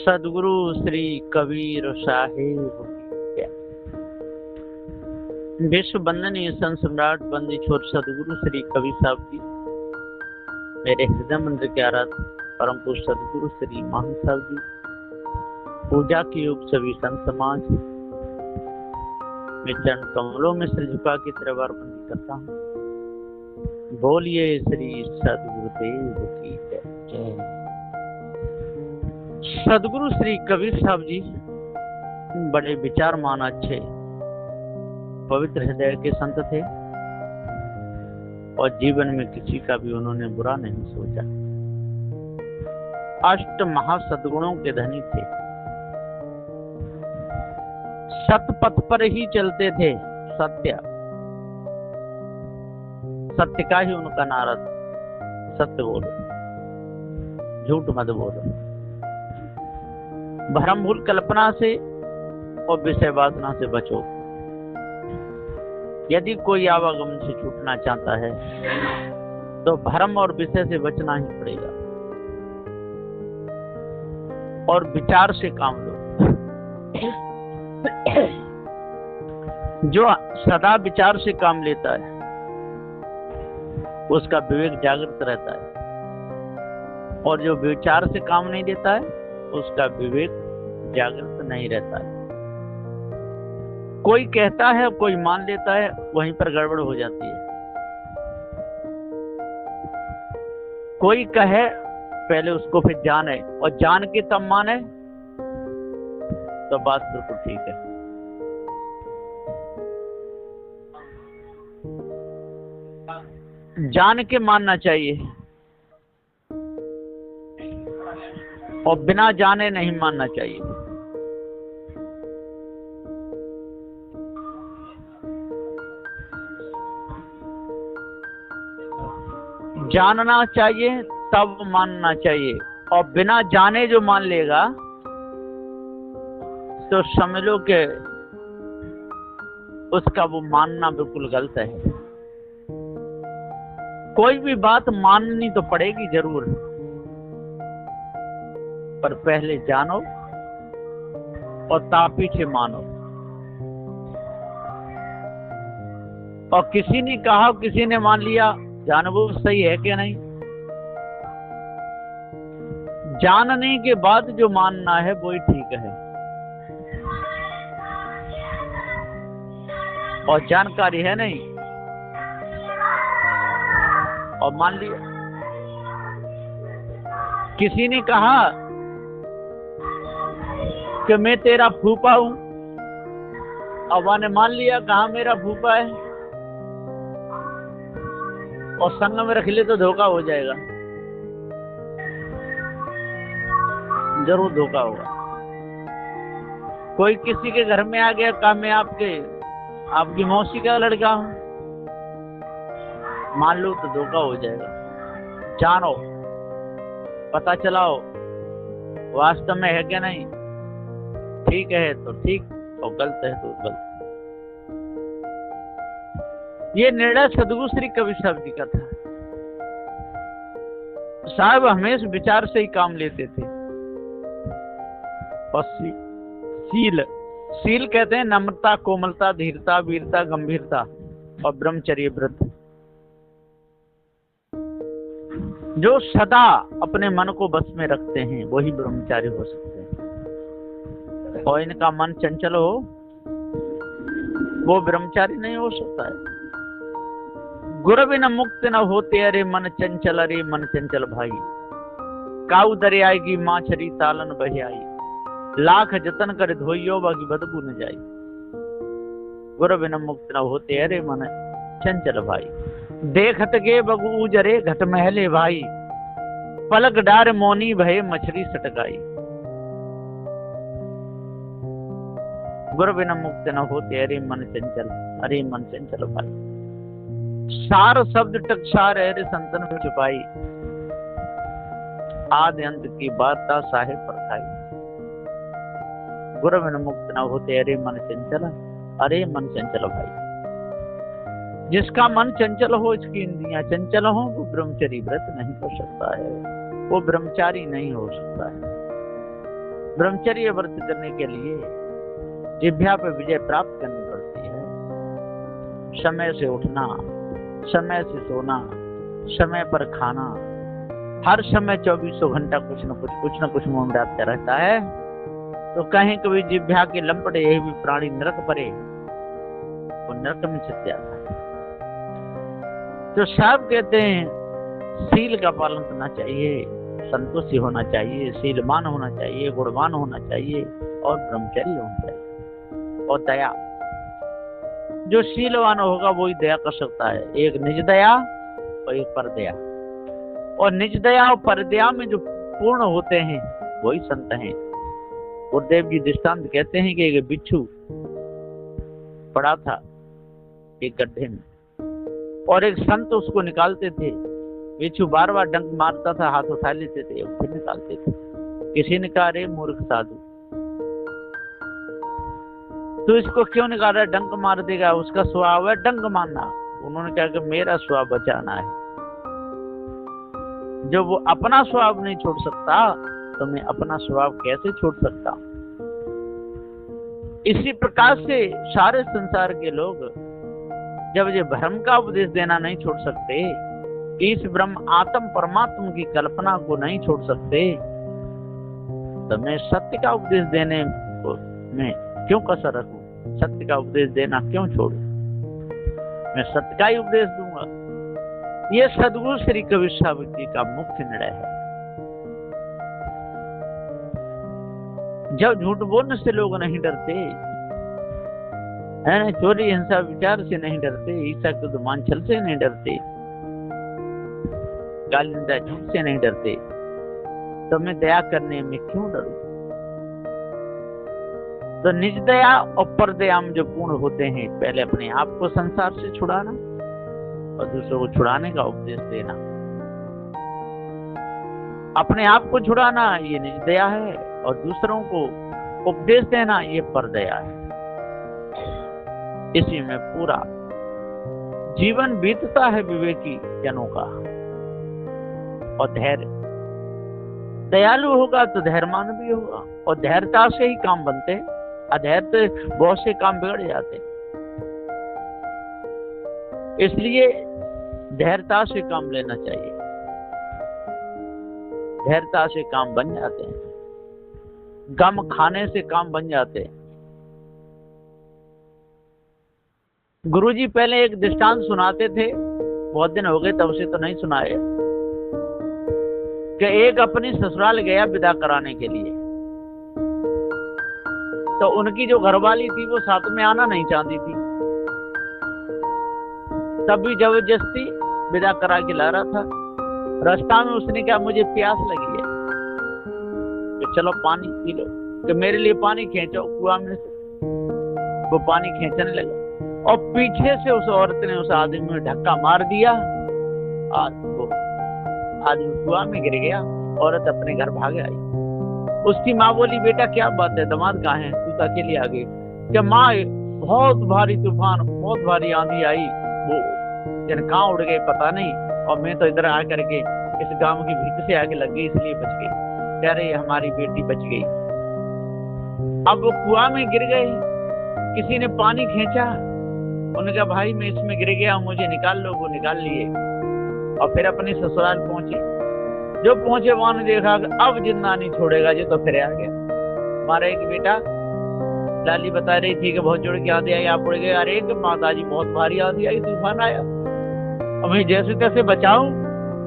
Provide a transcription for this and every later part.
सदगुरु श्री कबीर साहिब की। विश्व वंदनीय संत सम्राट बंदी छोर सदगुरु श्री कबीर साहब जी, मेरे हृदय मंदिर के आराध्य परम पुरुष सदगुरु श्री महान साहब जी, पूजा के योग सभी संत समाज में चरण कमलों में सिर झुका के त्रिवार बंदी करता हूँ। बोलिए श्री सदगुरुदेव की जय। सदगुरु श्री कबीर साहब जी बड़े विचारमान, अच्छे, पवित्र हृदय के संत थे और जीवन में किसी का भी उन्होंने बुरा नहीं सोचा। अष्ट महासद्गुणों के धनी थे, सतपथ पर ही चलते थे। सत्य का ही उनका नारा था, सत्य बोलो, झूठ मत बोलो, भ्रम भूल कल्पना से और विषय वासना से बचो। यदि कोई आवागमन से छूटना चाहता है तो भ्रम और विषय से बचना ही पड़ेगा और विचार से काम लो। जो सदा विचार से काम लेता है उसका विवेक जागृत रहता है, और जो विचार से काम नहीं लेता है उसका विवेक जागृत नहीं रहता है। कोई कहता है, कोई मान लेता है, वहीं पर गड़बड़ हो जाती है। कोई कहे पहले उसको फिर जाने, और जान के तब माने तो बात बिल्कुल ठीक है। जान के मानना चाहिए और बिना जाने नहीं मानना चाहिए। जानना चाहिए तब मानना चाहिए, और बिना जाने जो मान लेगा तो समझ लो कि उसका वो मानना बिल्कुल गलत है। कोई भी बात माननी तो पड़ेगी जरूर, पर पहले जानो और पीछे मानो। और किसी ने कहा, किसी ने मान लिया, जानबूझ सही है क्या नहीं। जानने के बाद जो मानना है वही ठीक है, और जानकारी है नहीं और मान लिया। किसी ने कहा कि मैं तेरा फूफा हूं, अब्बा ने मान लिया, कहा मेरा फूफा है, और संग में रख ले तो धोखा हो जाएगा, जरूर धोखा होगा। कोई किसी के घर में आ गया, कहा मैं आपकी मौसी का लड़का हूं, मान लो तो धोखा हो जाएगा। जानो, पता चलाओ वास्तव में है क्या नहीं, ठीक है तो ठीक और गलत है तो गलत। ये निर्णय सदगुरु श्री कबीर साहब जी का था। साहब हमेशा विचार से ही काम लेते थे। और सील कहते हैं नम्रता, कोमलता, धीरता, वीरता, गंभीरता और ब्रह्मचर्य व्रत। जो सदा अपने मन को बस में रखते हैं वही ब्रह्मचारी हो सकते हैं, और इनका मन चंचल हो वो ब्रह्मचारी नहीं हो सकता है। गुरु बिना मुक्त न होते, अरे मन चंचल, अरे मन चंचल भाई। काऊ दरे आएगी माछरी तालन बह आई, लाख जतन कर धोइयो बाकी बदबू न जाई। गुरु बिना मुक्त न होते, अरे मन चंचल भाई। देखत के बगू जरे घट महले भाई, पलक डार मोनी भय मछली सटकाई। गुरु बिना मुक्त न होते, अरे मन चंचल, अरे मन चंचल भाई। सार शब्द टकसार है संतन में छुपाई, आदि अंत की वार्ता साहेब पर खाई। गुरु बिना मुक्त न होते, अरे मन चंचल, अरे मन चंचल भाई। जिसका मन चंचल हो, इसकी इंद्रियां चंचल हो, वो ब्रह्मचर्य व्रत नहीं कर सकता है। वो ब्रह्मचारी नहीं हो सकता है। ब्रह्मचर्य व्रत करने के लिए जिह्वा पर विजय प्राप्त करनी पड़ती है। समय से उठना, समय से सोना, समय पर खाना, हर समय 24 घंटा कुछ न कुछ मुंह में डालता रहता है। तो कहीं कभी जिह्वा के लंपट यही भी प्राणी नरक परे, वो नरक में चल जाता है। तो साहब कहते हैं शील का पालन करना चाहिए, संतुष्टि होना चाहिए, शीलवान होना चाहिए, गुणवान होना चाहिए और ब्रह्मचर्य होना चाहिए और दया। जो शीलवान होगा वही दया कर सकता है। एक निज दया और एक पर दया, और निज दया और पर दया में जो पूर्ण होते हैं वही संत हैं। गुरुदेव जी दृष्टांत कहते हैं कि एक बिच्छू पड़ा था एक गड्ढे में और एक संत उसको निकालते थे। बिच्छू बार बार डंक मारता था, हाथ उठा लेते थे और फिर निकालते थे। किसी ने कहा रे मूर्ख साधु, तो इसको क्यों निकाल रहा है, डंक मार देगा, उसका स्वभाव है डंक मारना। उन्होंने कहा कि मेरा स्वभाव बचाना है। जब वो अपना स्वभाव नहीं छोड़ सकता तो मैं अपना स्वभाव कैसे छोड़ सकता। इसी प्रकार से सारे संसार के लोग जब ये भ्रम का उपदेश देना नहीं छोड़ सकते, इस ब्रह्म आत्म परमात्मा की कल्पना को नहीं छोड़ सकते, तो मैं सत्य का उपदेश देने में क्यों कसर रखूं, सत्य का उपदेश देना क्यों छोड़ूं। मैं सत्य का ही उपदेश दूंगा। ये सद्गुरु श्री कबीर साहब जी का मुख्य निर्णय है। जब झूठ बोलने से लोग नहीं डरते है, चोरी हिंसा विचार से नहीं डरते, ईसा के मानछल से नहीं डरते, गाली निंदा झूठ से नहीं डरते, तो मैं दया करने में क्यों डरूं। तो निज दया और पर दया में जो पूर्ण होते हैं, पहले अपने आप को संसार से छुड़ाना और दूसरों को छुड़ाने का उपदेश देना। अपने आप को छुड़ाना ये निज दया है और दूसरों को उपदेश देना ये पर दया है। इसी में पूरा जीवन बीतता है विवेकी जनों का। और धैर्य, दयालु होगा तो धैर्यमान भी होगा, और धैर्यता से ही काम बनते हैं। अधैर्य से बहुत से काम बिगड़ जाते हैं। इसलिए धैर्यता से काम लेना चाहिए, धैर्यता से काम बन जाते हैं। गम खाने से काम बन जाते हैं। गुरुजी पहले एक दृष्टांत सुनाते थे, बहुत दिन हो गए तब से तो नहीं सुनाए, कि एक अपनी ससुराल गया विदा कराने के लिए। तो उनकी जो घरवाली थी वो साथ में आना नहीं चाहती थी, तब भी जबरदस्ती विदा करा के ला रहा था। रास्ता में उसने कहा मुझे प्यास लगी है, तो चलो पानी पी लो, कि मेरे लिए पानी खींचो कुआं में से। वो पानी खींचने लगा और पीछे से उस औरत ने उस आदमी में धक्का मार दिया। आदमी कुआं में गिर गया। औरत अपने घर भाग आई। उसकी माँ बोली बेटा क्या बात है, दामाद कहाँ है, तू तो अकेली आ गई। क्या माँ बहुत भारी तूफान, बहुत भारी आंधी आई, वो कहाँ उड़ गए पता नहीं, और मैं तो इधर आकर के इस गांव की भीतर से आगे लग गई इसलिए बच गई। कह रही हमारी बेटी बच गई। अब वो कुआं में गिर गई, किसी ने पानी खींचा, उन्होंने कहा भाई मैं इसमें गिर गया, मुझे निकाल लो। वो निकाल लिए और फिर अपने ससुराल पहुंचे। जो पहुंचे वहां ने देखा कि अब जिंदा नहीं छोड़ेगा जो, तो फिर आ गया। हमारा एक बेटा लाली बता रही थी कि बहुत जोड़ के आंधी आई, आप उड़ गए। अरे माता जी बहुत भारी आंधी आई, तूफान आया, अब मैं जैसे तैसे बचाऊं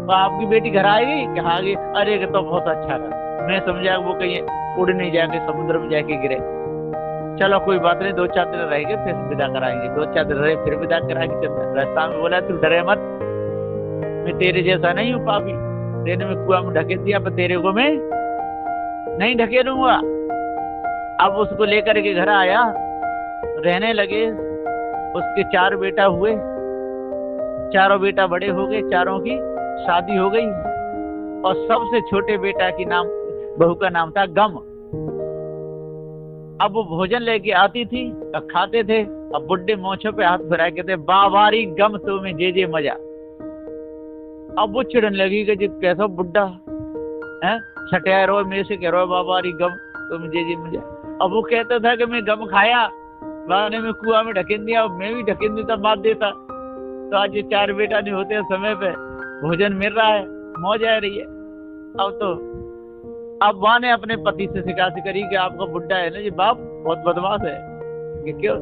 तो आपकी बेटी घर आएगी कि हाँ गई। अरे तो बहुत अच्छा रहा, मैं समझा वो कहीं उड़ नहीं जाएंगे, समुद्र में जाके गिरे। चलो कोई बात नहीं, 2-4 दिन रहेंगे फिर विदा कराएंगे। 2-4 दिन रहे फिर विदा कराएंगे। रास्ता में बोला तू डरे मत, मैं तेरे जैसा नहीं हूँ पापी, तेरे में कुआं में ढकेल दिया पर तेरे को मैं नहीं ढकेलूंगा। अब उसको लेकर के घर आया, रहने लगे। उसके 4 बेटा हुए, चारों बेटा बड़े हो गए, चारों की शादी हो गई। और सबसे छोटे बेटा की नाम, बहू का नाम था गम। अब वो भोजन लेके आती थी, अब खाते थे। अब बुड्ढे मोछों पे हाथ फिरा के थे, बाबारी गम तुम्हें जे जे मजा। अब वो चिड़न लगी कि जी कैसा बुड्ढा, है, छठिया रो मेरे से कह रो बाबा री गम तुम जे मुझे। अब वो कहता था कि मैं गम खाया, मैंने में कुआं में ढकेल दिया, मैं भी ढकेल देता बात देता। तो आज ये 4 बेटा नहीं होते समय पे भोजन मिल रहा है, मौज आ रही है। अब माँ ने अपने पति से शिकायत करी कि आपका बुड्ढा है ना जी बाप बहुत बदमाश है, कि क्यों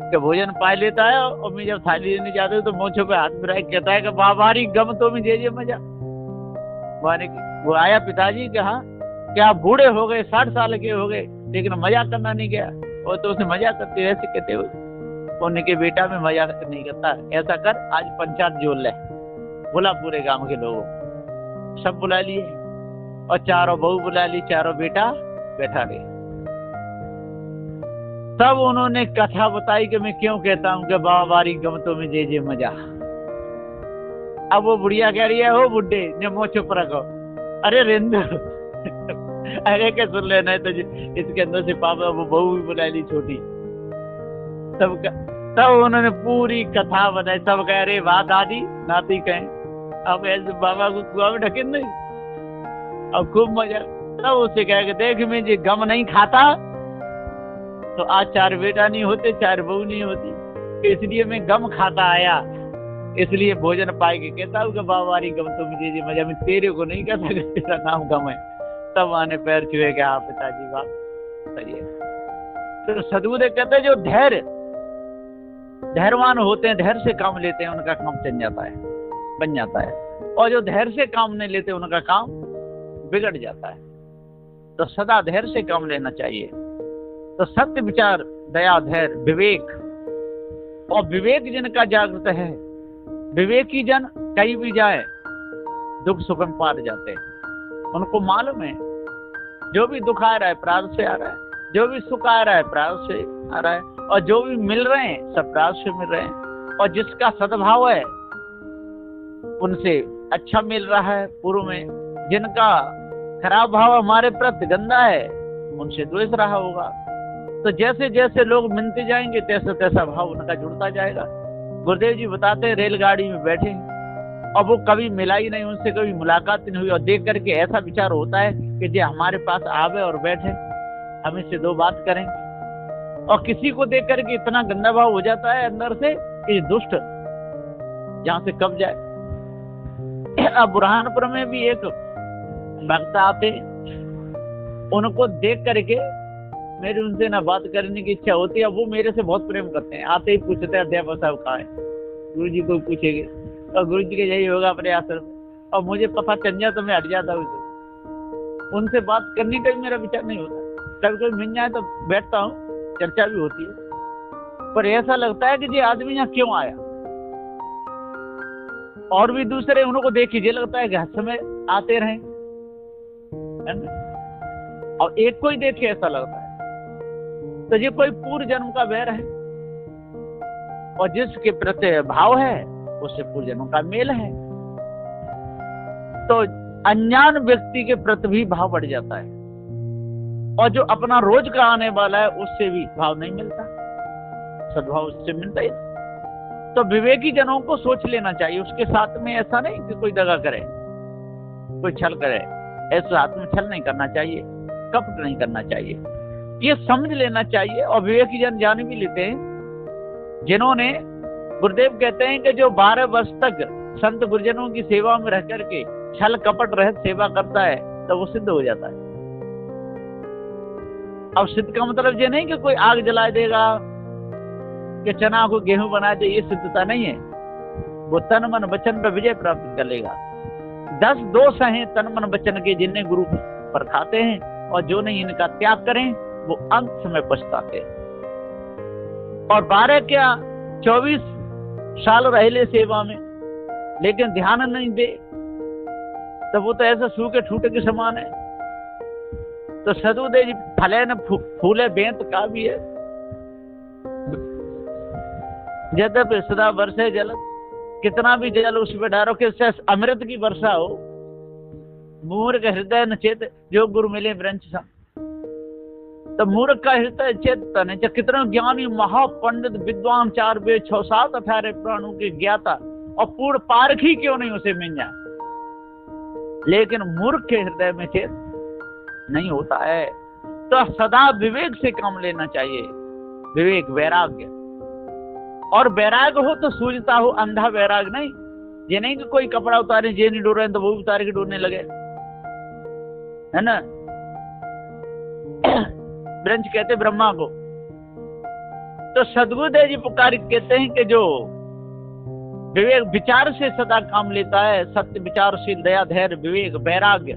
कि भोजन पाए लेता है और मैं जब थाली लेने जाते तो मोछों पे हाथ मिला कहता है कि बाबारी गम तो मैं जे मजा। वो आया पिताजी के हाँ क्या आप बूढ़े हो गए 60 साल के हो गए लेकिन मजा करना नहीं गया, और तो उसे मजा करते ऐसे कहते हो उनके बेटा में मजा नहीं करता। ऐसा कर आज पंचायत जोड़ ले, बुला पूरे गांव के लोगों, सब बुला लिए और चारों बहू बुला ली, चारों बेटा बैठा गए। तब उन्होंने कथा बताई कि मैं क्यों कहता हूं कि बाबारी गम तो में जे मजा। अब वो बुढ़िया कह रही है हो बुड्ढे ने मुंह चुप रखो, अरे रेंदो अरे क्या सुन लेना है तो इसके अंदर से पापा वो बहू भी बुला ली छोटी। तब उन्होंने पूरी कथा बताई, सब कह रहे वाह दादी नाती कहें अब ऐसे बाबा को कुआं में ढकेल नहीं, अब खूब मजा। तब उसे कह के देख मैं जी गम नहीं खाता तो आज 4 बेटा नहीं होते 4 बहू नहीं होती, इसलिए मैं गम खाता आया, इसलिए भोजन पाए के कहता हूँ कि बाबारी गम तो मुझे मजा, मैं तेरे को नहीं कहता कि तेरा नाम गम है। तब आने पैर छुए कि हाँ पिताजी बात सही है। तो सदगुरु कहते हैं जो धैर्यवान होते हैं, धैर्य से काम लेते हैं, उनका काम बन जाता है, और जो धैर्य से काम नहीं लेते उनका काम बिगड़ जाता है। तो सदा धैर्य से काम लेना चाहिए। तो सत्य विचार दया धैर्य विवेक, और विवेक जिनका जागृत है, विवेकी जन कहीं भी जाए दुख सुख में पार जाते हैं। उनको मालूम है जो भी दुख आ रहा है प्रारब्ध से आ रहा है, जो भी सुख आ रहा है प्रारब्ध से आ रहा है, और जो भी मिल रहे हैं सब प्रारब्ध से मिल रहे हैं, और जिसका सद्भाव है उनसे अच्छा मिल रहा है पूर्व में, जिनका खराब भाव हमारे प्रति गंदा है उनसे द्वेष रहा होगा। तो जैसे जैसे लोग मिलते जाएंगे तैसा तैसा भाव उनका जुड़ता जाएगा। गुरुदेव जी बताते हैं रेलगाड़ी में बैठे और वो कभी मिला ही नहीं, उनसे कभी मुलाकात नहीं हुई, और देख करके ऐसा विचार होता है कि जो हमारे पास आवे और बैठे हम इससे 2 बात करें, और किसी को देख करके इतना गंदा भाव हो जाता है अंदर से कि दुष्ट जहां से कब जाए। अब बुरहानपुर में भी एक भक्त आते, उनको देख करके मेरी उनसे ना बात करने की इच्छा होती है। वो मेरे से बहुत प्रेम करते हैं, आते ही पूछते हैं अध्यापक साहब कहाँ है, गुरु जी को पूछेंगे और गुरु जी के यही होगा अपने आश्रम में, और मुझे पता चल जाए तो मैं हट जाता हूँ। उनसे बात करने का भी मेरा विचार नहीं होता। कभी कभी मिल जाए तो बैठता हूँ, चर्चा भी होती है, पर ऐसा लगता है कि ये आदमी यहाँ क्यों आया। और भी दूसरे उनको देख लीजिए, लगता है कि हर समय आते रहें, है ना, और एक को ही देखे ऐसा लगता है तो ये कोई पूर्व जन्म का वैर है, और जिसके प्रति भाव है उससे पूर्व जन्म का मेल है। तो अनजान व्यक्ति के प्रति भी भाव बढ़ जाता है, और जो अपना रोज का आने वाला है उससे भी भाव नहीं मिलता, सद्भाव उससे मिलता ही। तो विवेकी जनों को सोच लेना चाहिए, उसके साथ में ऐसा नहीं कि कोई दगा करे, कोई छल करे, ऐसे साथ में छल नहीं करना चाहिए, कपट नहीं करना चाहिए, ये समझ लेना चाहिए। और विवेकी जन जान भी लेते हैं, जिन्होंने गुरुदेव कहते हैं कि जो 12 वर्ष तक संत गुरुजनों की सेवा में रह करके छल कपट रहित सेवा करता है तो वो सिद्ध हो जाता है। अब सिद्ध का मतलब ये नहीं कि कोई आग जला देगा कि चना को गेहूं बना दे, ये सिद्धता नहीं है। वो तन मन वचन पर विजय प्राप्त कर लेगा। 10 दोष हैं तन मन वचन के, जिन्हें गुरु पर खाते हैं, और जो नहीं इनका त्याग करें वो अंत समय पछताते हैं। और 12 क्या 24 साल रह ले सेवा में, लेकिन ध्यान नहीं दे तो वो तो ऐसा सूखे ठूटे के समान है। तो सदुदेव फले न फूले बेंत का भी है, यद्यपि सदा वर्षे जल, कितना भी जल उस पर डालो कि अमृत की वर्षा हो। मूर्ख हृदय न चेत जो गुरु मिले ब्रंच सा। तो मूर्ख का हृदय चेतता नहीं, कितना ज्ञानी महापंडित विद्वान 4 वेद 6 7 18 प्राणों के ज्ञाता और पूर्ण पारखी क्यों नहीं उसे मिल जाए। लेकिन मूर्ख के हृदय में चेत नहीं होता है। तो सदा विवेक से काम लेना चाहिए, विवेक वैराग्य। और वैराग हो तो सूझता हो, अंधा वैराग नहीं। ये नहीं कि कोई कपड़ा उतारे जे नहीं डोर रहे तो वो भी उतारे के डोरने लगे, है ना। ब्रंच कहते ब्रह्मा को। तो सद्गुरुदेव जी पुकार कहते हैं कि जो विवेक विचार से सदा काम लेता है, सत्य विचारशील दया धैर्य विवेक वैराग्य,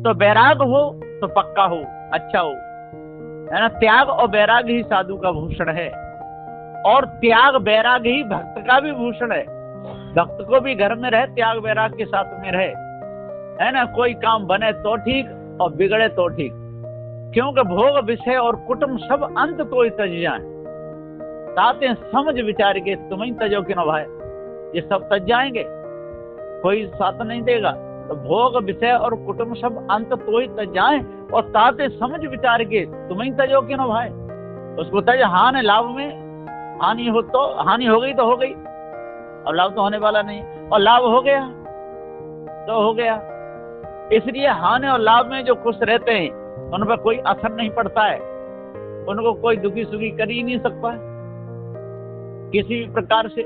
तो वैराग हो तो पक्का हो, अच्छा हो, है ना। त्याग और वैराग ही साधु का भूषण है, और त्याग वैराग ही भक्त का भी भूषण है। भक्त को भी घर में रहे, त्याग वैराग के साथ में रहे, है ना। कोई काम बने तो ठीक और बिगड़े तो ठीक, क्योंकि भोग विषय और कुटुंब सब अंत तो ही तज जाए। ताते समझ विचार के तुम्हें तजो कि न भाई, ये सब तज जाएंगे, कोई साथ नहीं देगा। तो भोग विषय और कुटुंब सब अंत तो ही तज जाए, और ताते समझ विचार के तुम्हें तजो कि न भाई। उसको तज हानि लाभ में, हानि हो तो हानि हो गई तो हो गई, और लाभ तो होने वाला नहीं, और लाभ हो गया तो हो गया। इसलिए हानि और लाभ में जो खुश रहते हैं उन पर कोई असर नहीं पड़ता है, उनको कोई दुखी सुखी कर ही नहीं सकता है किसी भी प्रकार से।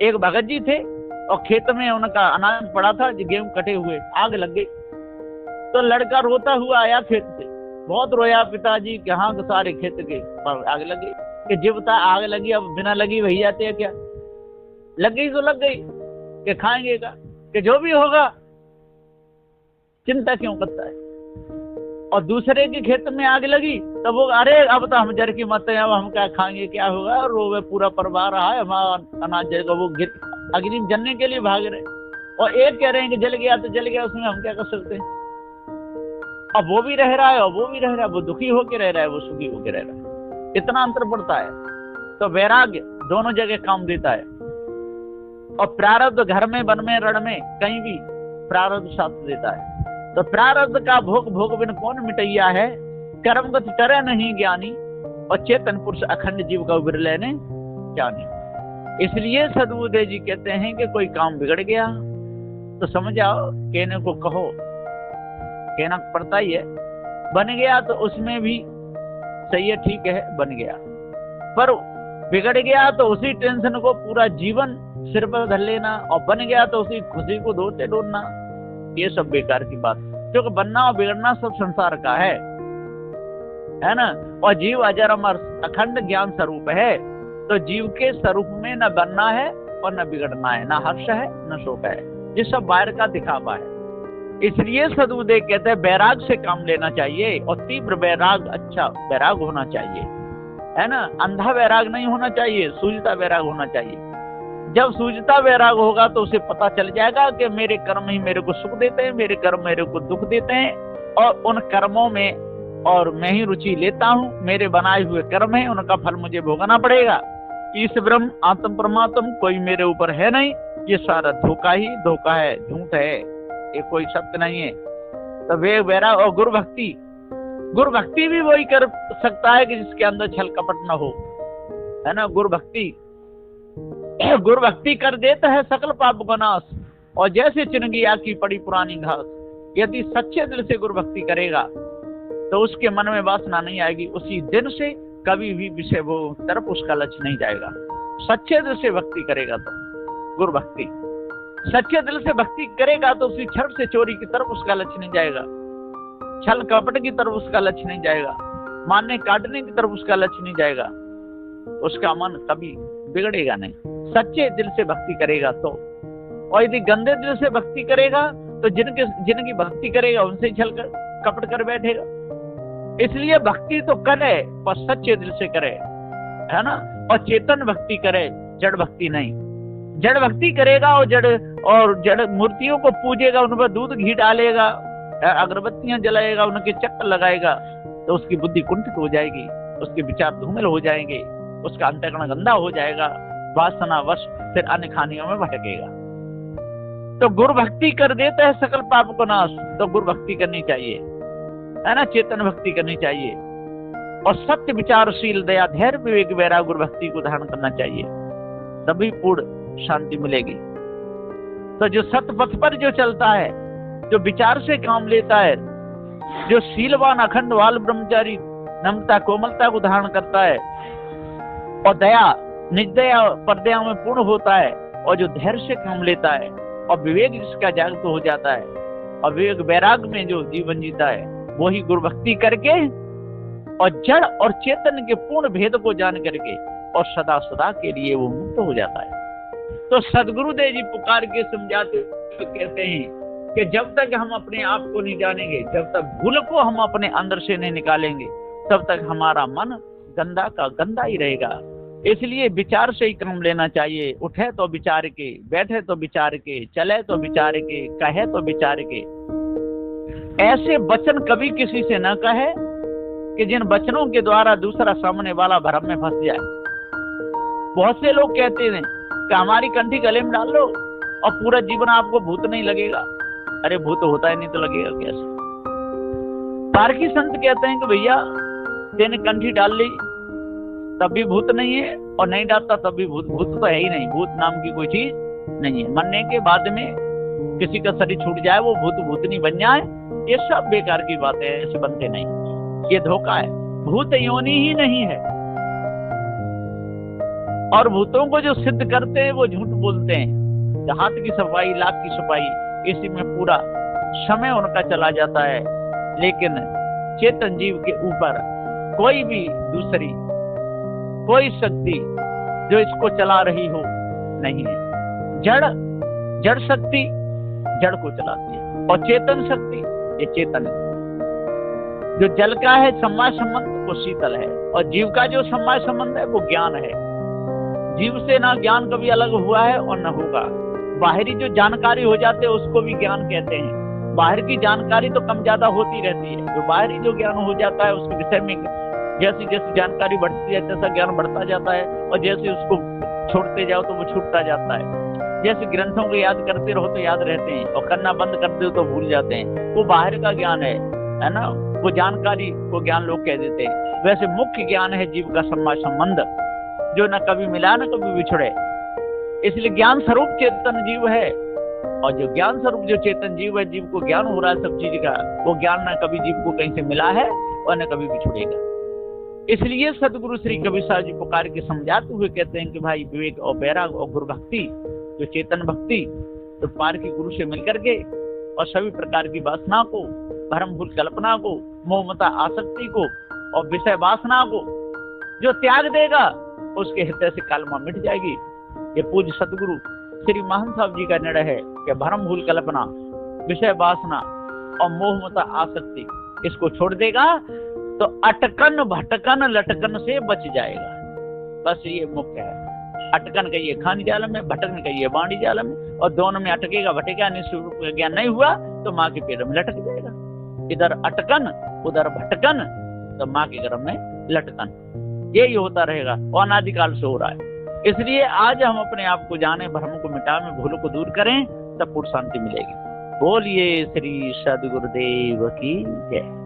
एक भगत जी थे और खेत में उनका अनाज पड़ा था, गेहूं कटे हुए, आग लग गई। तो लड़का रोता हुआ आया खेत से, बहुत रोया पिताजी के हाँ सारे खेत के पर आग लग गई। कि जीवता आग लगी, अब बिना लगी वही जाते हैं क्या, लग गई तो लग गई, कि खाएंगे का, कि जो भी होगा चिंता क्यों करता है। और दूसरे के खेत में आग लगी तब वो अरे अब तो हम जर की मत है, अब हम क्या खाएंगे, क्या होगा, और रोवे पूरा परिवार रहा है, हमारा अनाज जलेगा, वो अग्नि में जलने के लिए भाग रहे। और एक कह रहे हैं कि जल गया तो जल गया, उसमें हम क्या कर सकते हैं। अब वो भी रह रहा है और वो भी रह रहा है, वो दुखी होके रह रहा है, वो सुखी होके रह रहा है, इतना अंतर पड़ता है। तो वैराग्य दोनों जगह काम देता है। और प्रारब्ध घर में वन में रण में कहीं भी प्रारब्ध साथ देता है। तो प्रारब्ध का भोग भोग बिन कौन मिटैया है, कर्मगत करे नहीं ज्ञानी, और चेतन पुरुष अखंड जीव का विरले ने जानी। इसलिए सद्गुरुदेव जी कहते हैं कि कोई काम बिगड़ गया तो समझ आओ, कहने को कहो, कहना पड़ता ही है। बन गया तो उसमें भी सही है, ठीक है बन गया, पर बिगड़ गया तो उसी टेंशन को पूरा जीवन सिर पर धर लेना, और बन गया तो उसी खुशी को धोते ढूंढना, ये सब बेकार की बात। क्योंकि बनना और बिगड़ना सब संसार का है ना। और जीव अजर अमर अखंड ज्ञान स्वरूप है, तो जीव के स्वरूप में न बनना है और न बिगड़ना है, न हर्ष है न शोक है, ये सब बाहर का दिखावा है। इसलिए सद्गुरुदेव कहते हैं वैराग से काम लेना चाहिए, और तीव्र वैराग, अच्छा वैराग होना चाहिए, है ना। अंधा वैराग नहीं होना चाहिए, सूझता वैराग होना चाहिए। जब सूझता वैराग होगा तो उसे पता चल जाएगा कि मेरे कर्म ही मेरे को सुख देते हैं, मेरे कर्म मेरे को दुख देते हैं, और उन कर्मों में और मैं ही रुचि लेता हूँ, मेरे बनाए हुए कर्म है, उनका फल मुझे भोगना पड़ेगा। इस ब्रह्म आत्म परमात्म कोई मेरे ऊपर है नहीं, ये सारा धोखा ही धोखा है, झूठ है, ये कोई सत्य नहीं है। तो वे वैराग और गुरु भक्ति भी वही कर सकता है कि जिसके अंदर छल कपट न हो, है ना। गुरु भक्ति कर देता है सकल पाप का नाश, और जैसे चिनगिया की पड़ी पुरानी घास। यदि सच्चे दिल से गुरु भक्ति करेगा तो उसके मन में वासना नहीं आएगी, उसी दिन से कभी भी विषय वो तरफ उसका लक्ष्य नहीं जाएगा। सच्चे दिल से भक्ति करेगा तो गुरु भक्ति, सच्चे दिल से भक्ति करेगा तो उसी छल से चोरी की तरफ उसका लक्ष्य नहीं जाएगा, छल कपट की तरफ उसका लक्ष्य नहीं जाएगा, मारने काटने की तरफ उसका लक्ष्य नहीं जाएगा, उसका मन कभी बिगड़ेगा नहीं। सच्चे दिल से भक्ति करेगा तो। और यदि गंदे दिल से भक्ति करेगा तो जिनकी भक्ति करेगा उनसे छल कर कपट कर बैठेगा। इसलिए भक्ति तो करे पर सच्चे दिल से करे, है ना। और चेतन भक्ति करे, जड़ भक्ति नहीं। जड़ भक्ति करेगा और जड़ मूर्तियों को पूजेगा, उन पर दूध घी डालेगा, अगरबत्तियां जलाएगा, उनके चक्कर लगाएगा, तो उसकी बुद्धि कुंठित हो जाएगी, उसके विचार धूमिल हो जाएंगे, उसका अंतःकरण गंदा हो जाएगा, वासना वश फिर अन्य खानियों में भटकेगा। तो गुरु भक्ति कर देता है सकल पाप को नाश, तो गुरु भक्ति करनी चाहिए, है ना। चेतन भक्ति करनी चाहिए, और सत्य विचारशील दया धैर्य विवेक वैराग गुरु भक्ति को धारण करना चाहिए, तभी पूर्ण शांति मिलेगी। तो जो सत्य पथ पर जो चलता है जो विचार से काम लेता है, जो शीलवान अखंड बाल ब्रह्मचारी नम्रता कोमलता को धारण करता है और दया निदया परदया में पूर्ण होता है, और जो धैर्य से काम लेता है और विवेक जिसका जागृत हो जाता है और विवेक वैराग में जो जीवन जीता है, वही गुरु भक्ति करके और जड़ और चेतन के पूर्ण भेद को जान करके और सदा सदा के लिए वो मुक्त हो जाता है। तो सदगुरुदेव जी पुकार के समझाते कहते हैं कि जब तक हम अपने आप को नहीं जानेंगे, जब तक भूल को हम अपने अंदर से नहीं निकालेंगे, तब तक हमारा मन गंदा का गंदा ही रहेगा। इसलिए विचार से ही काम लेना चाहिए। उठे तो विचार के, बैठे तो विचार के, चले तो विचार के, कहे तो विचार के। ऐसे वचन कभी किसी से न कहे कि जिन वचनों के द्वारा दूसरा सामने वाला भ्रम में फंस जाए। बहुत से लोग कहते हैं कि हमारी कंठी गले में डाल लो और पूरा जीवन आपको भूत नहीं लगेगा। अरे भूत होता है नहीं तो लगेगा कैसे? पारखी संत कहते हैं कि भैया तेने कंठी डाल ली तब भी भूत नहीं है, और नहीं डालता तब भी भूत। भूत तो है ही नहीं, भूत नाम की कोई चीज नहीं है। मरने के बाद में किसी का शरीर छूट जाए वो भूत भूतनी बन जाए, ये सब बेकार की बातें हैं, ऐसे बनते नहीं, ये धोखा है। भूत योनि ही नहीं है, और भूतों को जो सिद्ध करते हैं वो झूठ बोलते हैं। हाथ की सफाई, लाख की सफाई, इसी में पूरा समय उनका चला जाता है। लेकिन चेतन जीव के ऊपर कोई भी दूसरी कोई शक्ति जो इसको चला रही हो नहीं है। जड़ शक्ति जड़ को चलाती है, और चेतन शक्ति ये चेतन है। जो जल का है सम्माय संबंध वो शीतल है, और जीव का जो सम्माय संबंध है वो ज्ञान है। जीव से ना ज्ञान कभी अलग हुआ है और न होगा। बाहरी जो जानकारी हो जाते है उसको भी ज्ञान कहते हैं। बाहर की जानकारी तो कम ज्यादा होती रहती है, जो बाहरी जो ज्ञान हो जाता है उसके विषय में जैसी जैसी जानकारी बढ़ती है तैसा ज्ञान बढ़ता जाता है, और जैसे उसको छोड़ते जाओ तो वो छूटता जाता है। जैसे ग्रंथों को याद करते रहो तो याद रहते हैं, और करना बंद कर दो तो भूल जाते हैं। वो बाहर का ज्ञान है ना, वो जानकारी को ज्ञान लोग कह देते हैं। वैसे मुख्य ज्ञान है जीव का सम्माय संबंध, जो न कभी मिला न कभी बिछड़े। इसलिए ज्ञान स्वरूप चेतन जीव है, और जो ज्ञान स्वरूप जो चेतन जीव है, जीव को ज्ञान हो रहा है सब चीज का, वो ज्ञान न कभी जीव को कहीं से मिला है और न कभी बिछड़ेगा। इसलिए सदगुरु श्री कबीर साहब जी पुकार के समझाते हुए कहते हैं कि भाई विवेक और वैराग और गुरु भक्ति, जो चेतन भक्ति, तो पार की गुरु से मिलकर के और सभी प्रकार की वासना को, भ्रम भूल कल्पना को, मोहमता आसक्ति को और विषय वासना को जो त्याग देगा उसके हृदय से कालमा मिट जाएगी। ये पूज्य सदगुरु श्री महंत साहब जी का निर्णय है कि भ्रम भूल कल्पना, विषय वासना और मोहमता आसक्ति इसको छोड़ देगा तो अटकन भटकन लटकन से बच जाएगा। बस ये मुख्य है। अटकन कहिए खानी जाल में, भटकन कहिए बाणी जाल में, और दोनों में अटकेगा भटेगा निश्चित ज्ञान नहीं हुआ तो माँ के पेट में लटक जाएगा। इधर अटकन उधर भटकन तो माँ के गर्भ में लटकन, यही होता रहेगा और अनादिकाल से हो रहा है। इसलिए आज हम अपने आप को जाने, भ्रम को मिटाएं, भूल को दूर करें, तब पूर्ण शांति मिलेगी। बोलिए श्री सदगुरुदेव की जय।